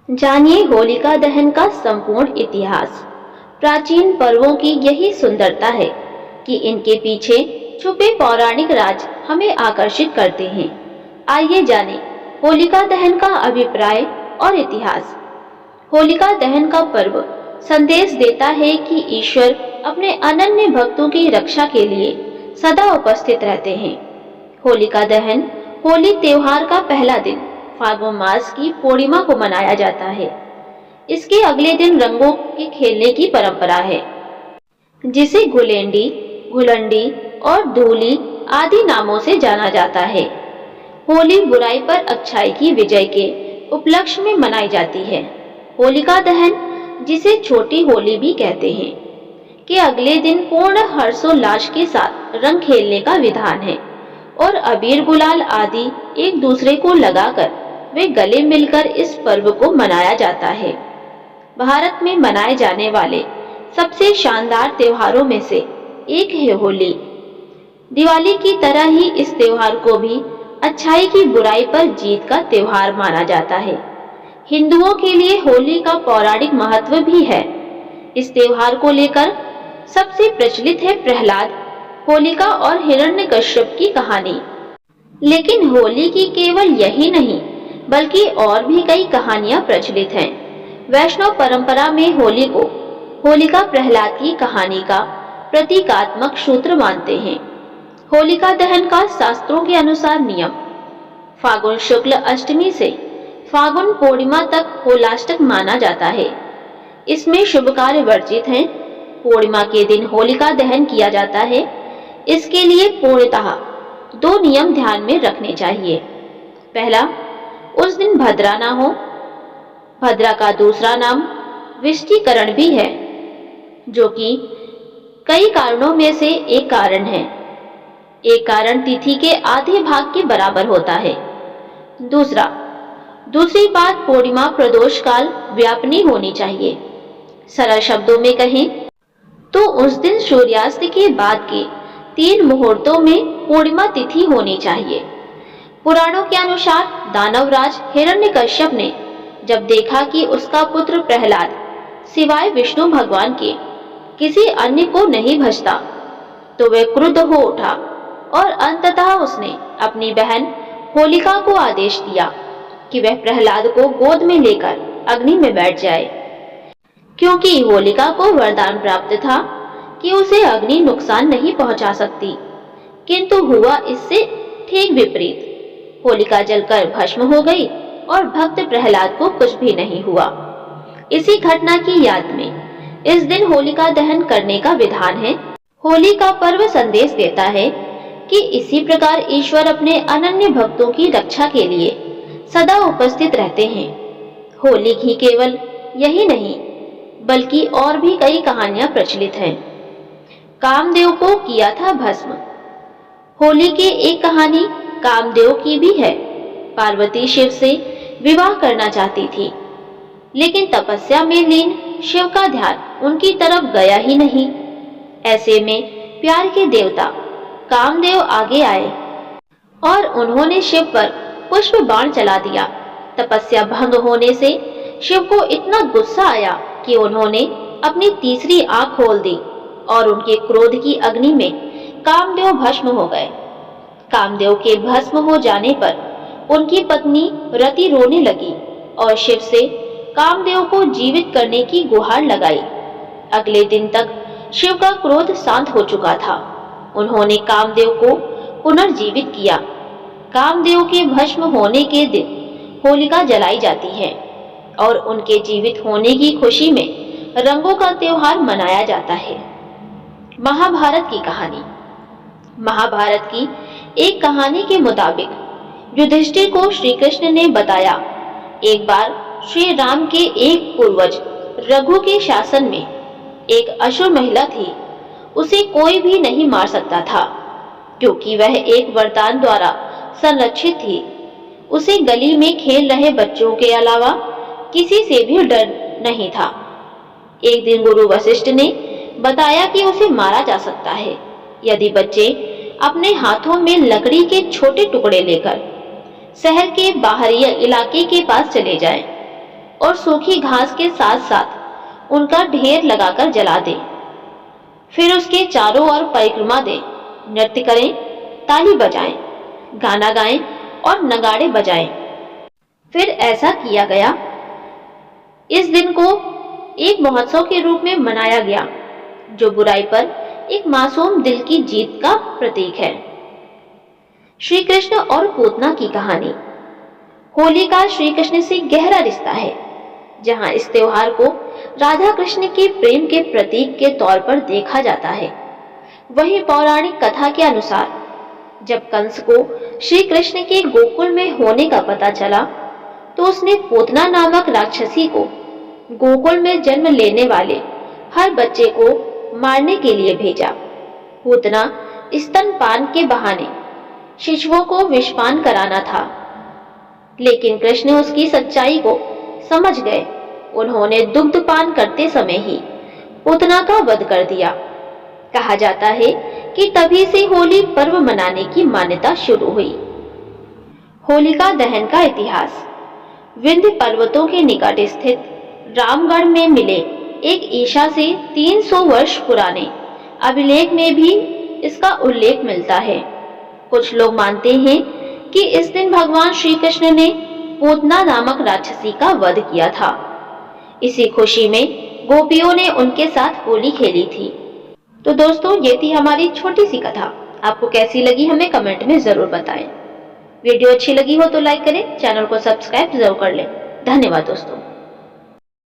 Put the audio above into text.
जानिए होलिका दहन का संपूर्ण इतिहास। प्राचीन पर्वों की यही सुंदरता है कि इनके पीछे छुपे पौराणिक राज हमें आकर्षित करते हैं। आइए जानें होलिका दहन का अभिप्राय और इतिहास। होलिका दहन का पर्व संदेश देता है कि ईश्वर अपने अनन्य भक्तों की रक्षा के लिए सदा उपस्थित रहते हैं। होलिका दहन होली त्योहार का पहला दिन फाल्गुन मास की पूर्णिमा को मनाया जाता है। इसके अगले दिन रंगों के खेलने की परंपरा है, जिसे गुलेंडी, घुलंडी और धूली आदि नामों से जाना जाता है। होली बुराई पर अच्छाई की विजय के उपलक्ष्य में मनाई जाती है। होलिका दहन, जिसे छोटी होली भी कहते हैं, के अगले दिन पूर्ण हर्षोल्लास के साथ रंग खेलने का विधान है और अबीर गुलाल आदि एक दूसरे को लगाकर वे गले मिलकर इस पर्व को मनाया जाता है। भारत में मनाए जाने वाले सबसे शानदार त्योहारों में से एक है होली। दिवाली की तरह ही इस त्योहार को भी अच्छाई की बुराई पर जीत का त्योहार माना जाता है। हिंदुओं के लिए होली का पौराणिक महत्व भी है। इस त्योहार को लेकर सबसे प्रचलित है प्रहलाद, होलिका और हिरण्यकश्यप की कहानी। लेकिन होली की केवल यही नहीं, बल्कि और भी कई कहानियां प्रचलित हैं। वैष्णव परंपरा में होली को होलिका प्रहलाद की कहानी का प्रतीकात्मक सूत्र मानते हैं। होलिका दहन का शास्त्रों के अनुसार नियम: फागुन शुक्ल अष्टमी से फागुन पूर्णिमा तक होलाष्टक माना जाता है। इसमें शुभ कार्य वर्जित हैं। पूर्णिमा के दिन होलिका दहन किया जाता है। इसके लिए पूर्णतः 2 नियम ध्यान में रखने चाहिए। पहला, उस दिन भद्रा ना हो। भद्रा का दूसरा नाम विष्टिकरण भी है, जो कि कई कारणों में से एक कारण है। एक कारण तिथि के आधे भाग के बराबर होता है। दूसरी बात, पूर्णिमा प्रदोष काल व्यापनी होनी चाहिए। सरल शब्दों में कहें तो उस दिन सूर्यास्त के बाद के 3 मुहूर्तों में पूर्णिमा तिथि होनी चाहिए। पुराणों के अनुसार दानवराज हिरण्यकश्यप ने जब देखा कि उसका पुत्र प्रहलाद सिवाय विष्णु भगवान के किसी अन्य को नहीं भजता, तो वह क्रुद्ध हो उठा और अंततः उसने अपनी बहन होलिका को आदेश दिया कि वह प्रहलाद को गोद में लेकर अग्नि में बैठ जाए, क्योंकि होलिका को वरदान प्राप्त था कि उसे अग्नि नुकसान नहीं पहुंचा सकती। किंतु हुआ इससे ठीक विपरीत। होलिका जलकर भस्म हो गई और भक्त प्रहलाद को कुछ भी नहीं हुआ। इसी घटना की याद में इस दिन होलिका दहन करने का विधान है। होली का पर्व संदेश देता है कि इसी प्रकार ईश्वर अपने अनन्य भक्तों की रक्षा के लिए सदा उपस्थित रहते हैं। होली की केवल यही नहीं, बल्कि और भी कई कहानियां प्रचलित हैं। कामदेव को किया था भस्म। होली की एक कहानी कामदेव की भी है। पार्वती शिव से विवाह करना चाहती थी, लेकिन तपस्या में लीन शिव का ध्यान उनकी तरफ गया ही नहीं। ऐसे में प्यार के देवता कामदेव आगे आए और उन्होंने शिव पर पुष्प बाण चला दिया। तपस्या भंग होने से शिव को इतना गुस्सा आया कि उन्होंने अपनी तीसरी आंख खोल दी और उनके क्रोध की अग्नि में कामदेव भस्म हो गए। कामदेव के भस्म हो जाने पर उनकी पत्नी रति रोने लगी और शिव से कामदेव को जीवित करने की गुहार लगाई। अगले दिन तक शिव का क्रोध शांत हो चुका था। उन्होंने कामदेव को पुनर्जीवित किया। कामदेव के भस्म होने के दिन होलिका जलाई जाती है और उनके जीवित होने की खुशी में रंगों का त्योहार मनाया जाता है। महाभारत की कहानी। महाभारत की एक कहानी के मुताबिक युधिष्ठिर को श्री कृष्ण ने बताया, एक बार श्री राम के एक पूर्वज रघु के शासन में एक असुर महिला थी। उसे कोई भी नहीं मार सकता था, क्योंकि वह एक वरदान द्वारा संरक्षित थी। उसे गली में खेल रहे बच्चों के अलावा किसी से भी डर नहीं था। एक दिन गुरु वशिष्ठ ने बताया कि उसे मारा जा सकता है यदि बच्चे अपने हाथों में लकड़ी के छोटे टुकड़े लेकर शहर के बाहरी इलाके के पास चले जाएं और सूखी घास के साथ साथ उनका ढेर लगाकर जला दें। फिर उसके चारों ओर परिक्रमा दें, नृत्य करें, ताली बजाएं, गाना गाएं और नगाड़े बजाएं। फिर ऐसा किया गया। इस दिन को एक महोत्सव के रूप में मनाया गया, जो बुराई पर एक मासूम दिल की जीत का प्रतीक है। श्री कृष्ण और पूतना की कहानी। होली का श्री कृष्ण से गहरा रिश्ता है। जहां इस त्योहार को राधा कृष्ण के प्रेम के प्रतीक के तौर पर देखा जाता है, वहीं पौराणिक कथा के अनुसार जब कंस को श्री कृष्ण के गोकुल में होने का पता चला, तो उसने पूतना नामक राक्षसी को गोकुल में जन्म लेने वाले हर बच्चे को मारने के लिए भेजा। पूतना स्तनपान के बहाने शिशुओं को विषपान कराना था, लेकिन कृष्ण उसकी सच्चाई को समझ गए। उन्होंने दुग्धपान करते समय ही पूतना का वध कर दिया। कहा जाता है कि तभी से होली पर्व मनाने की मान्यता शुरू हुई। होलिका दहन का इतिहास। विंध्य पर्वतों के निकट स्थित रामगढ़ में मिले एक ईसा से 300 वर्ष पुराने अभिलेख में भी इसका उल्लेख मिलता है। कुछ लोग मानते हैं कि इस दिन भगवान श्री कृष्ण ने पूतना नामक राक्षसी का वध किया था। इसी खुशी में गोपियों ने उनके साथ होली खेली थी। तो दोस्तों, ये थी हमारी छोटी सी कथा। आपको कैसी लगी हमें कमेंट में जरूर बताएं। वीडियो अच्छी लगी हो तो लाइक करें, चैनल को सब्सक्राइब जरूर कर लें। धन्यवाद दोस्तों।